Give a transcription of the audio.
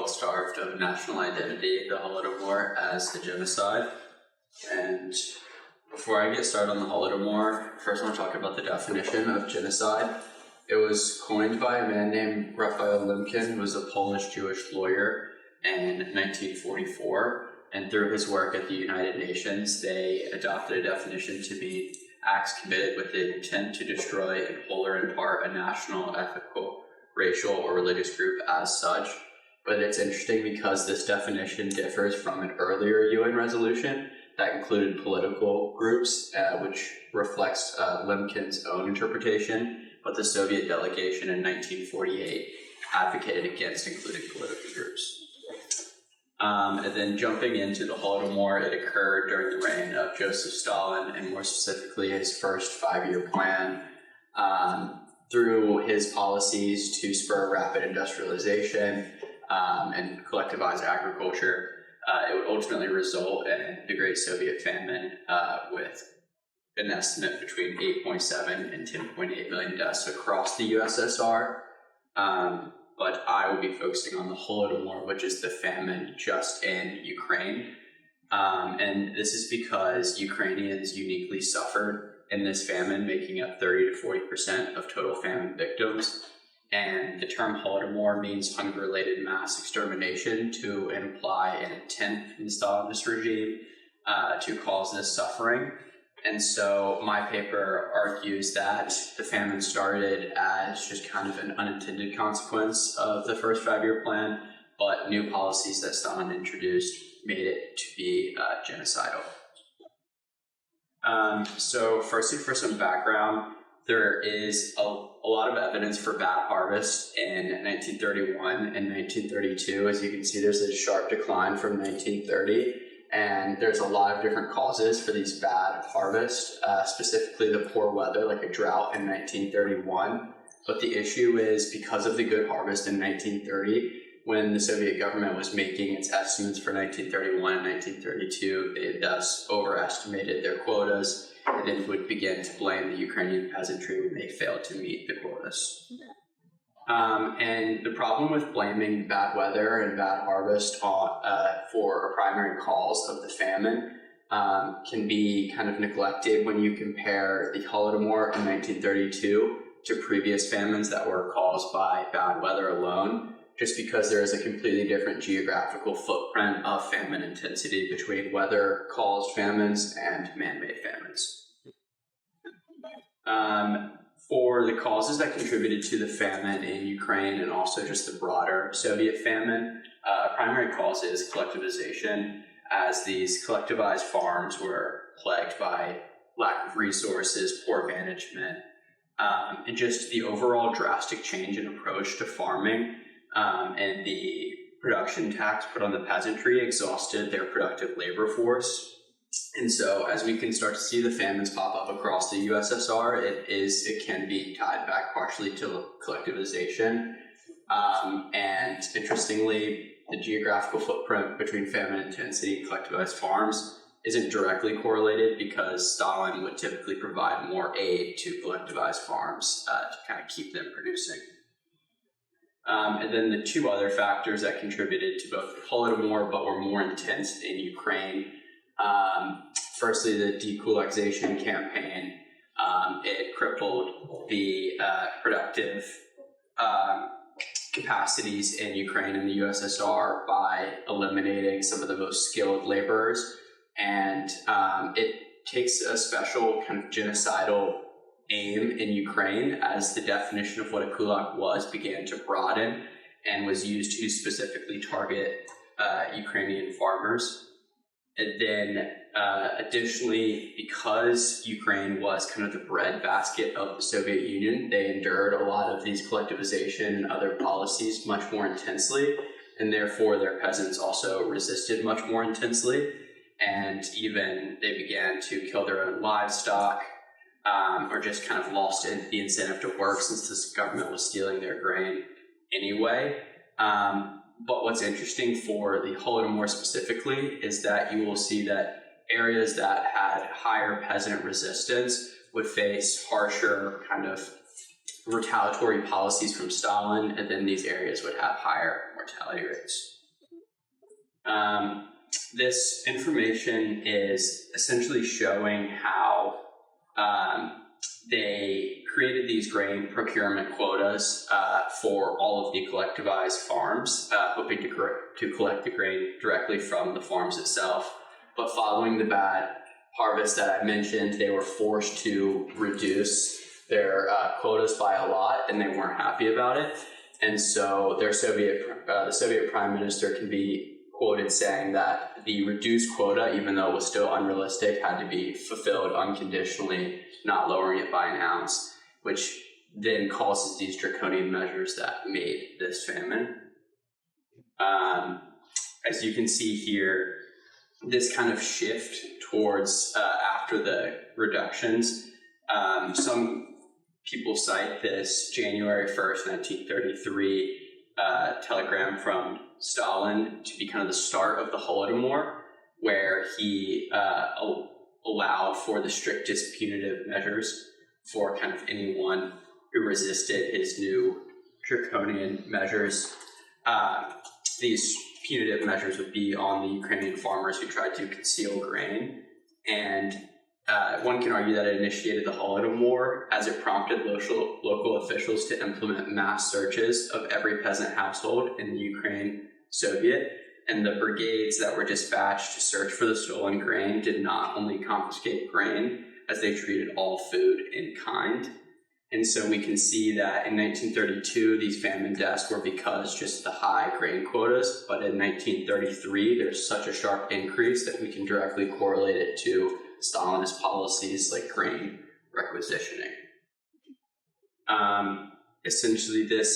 starved of national identity, the Holodomor, as the genocide. And before I get started on the Holodomor, first I want to talk about the definition of genocide. It was coined by a man named Raphael Lemkin, who was a Polish Jewish lawyer in 1944. And through his work at the United Nations, they adopted a definition to be acts committed with the intent to destroy in whole or in part a national, ethnical, racial, or religious group as such. But it's interesting because this definition differs from an earlier UN resolution that included political groups, which reflects Lemkin's own interpretation, but the Soviet delegation in 1948 advocated against including political groups. And then jumping into the Holodomor, it occurred during the reign of Joseph Stalin, and more specifically his first 5-year plan. Through his policies to spur rapid industrialization and collectivize agriculture, it would ultimately result in the Great Soviet Famine with an estimate between 8.7 and 10.8 million deaths across the USSR. But I will be focusing on the Holodomor, which is the famine just in Ukraine. And this is because Ukrainians uniquely suffered in this famine, making up 30 to 40% of total famine victims. And the term Holodomor means hunger-related mass extermination to imply an intent from the Stalinist regime to cause this suffering. And so my paper argues that the famine started as just kind of an unintended consequence of the first 5-year plan, but new policies that Stalin introduced made it to be genocidal. So firstly, for some background, there is a lot of evidence for bad harvest in 1931 and 1932. As you can see, there's a sharp decline from 1930. And there's a lot of different causes for these bad harvests, specifically the poor weather, like a drought in 1931. But the issue is because of the good harvest in 1930, when the Soviet government was making its estimates for 1931 and 1932, they thus overestimated their quotas and then would begin to blame the Ukrainian peasantry when they failed to meet the quotas. And the problem with blaming bad weather and bad harvest for a primary cause of the famine can be kind of neglected when you compare the Holodomor in 1932 to previous famines that were caused by bad weather alone, just because there is a completely different geographical footprint of famine intensity between weather-caused famines and man-made famines. For the causes that contributed to the famine in Ukraine and also just the broader Soviet famine, a primary cause is collectivization, as these collectivized farms were plagued by lack of resources, poor management, and just the overall drastic change in approach to farming and the production tax put on the peasantry exhausted their productive labor force. And so as we can start to see the famines pop up across the USSR, it can be tied back partially to collectivization. And interestingly, the geographical footprint between famine intensity and collectivized farms isn't directly correlated because Stalin would typically provide more aid to collectivized farms to kind of keep them producing. And then the two other factors that contributed to both the Holodomor but were more intense in Ukraine. Firstly, the dekulakization campaign. It crippled the productive capacities in Ukraine and the USSR by eliminating some of the most skilled laborers. And it takes a special kind of genocidal aim in Ukraine as the definition of what a kulak was began to broaden and was used to specifically target Ukrainian farmers. And then additionally, because Ukraine was kind of the breadbasket of the Soviet Union, they endured a lot of these collectivization and other policies much more intensely, and therefore their peasants also resisted much more intensely, and even they began to kill their own livestock, or just kind of lost the incentive to work since this government was stealing their grain anyway. But what's interesting for the Holodomor specifically is that you will see that areas that had higher peasant resistance would face harsher kind of retaliatory policies from Stalin, and then these areas would have higher mortality rates. This information is essentially showing how they created these grain procurement quotas for all of the collectivized farms, hoping to collect the grain directly from the farms itself. But following the bad harvest that I mentioned, they were forced to reduce their quotas by a lot, and they weren't happy about it. And so the Soviet prime minister can be quoted saying that the reduced quota, even though it was still unrealistic, had to be fulfilled unconditionally, not lowering it by an ounce, which then causes these draconian measures that made this famine. As you can see here, this kind of shift towards after the reductions, some people cite this January 1st, 1933 telegram from Stalin to be kind of the start of the Holodomor, where he allowed for the strictest punitive measures for kind of anyone who resisted his new draconian measures. These punitive measures would be on the Ukrainian farmers who tried to conceal grain, and one can argue that it initiated the Holodomor as it prompted local officials to implement mass searches of every peasant household in the Ukraine Soviet, and the brigades that were dispatched to search for the stolen grain did not only confiscate grain, as they treated all food in kind. And so we can see that in 1932, these famine deaths were because just the high grain quotas, but in 1933, there's such a sharp increase that we can directly correlate it to Stalinist policies like grain requisitioning. Essentially, this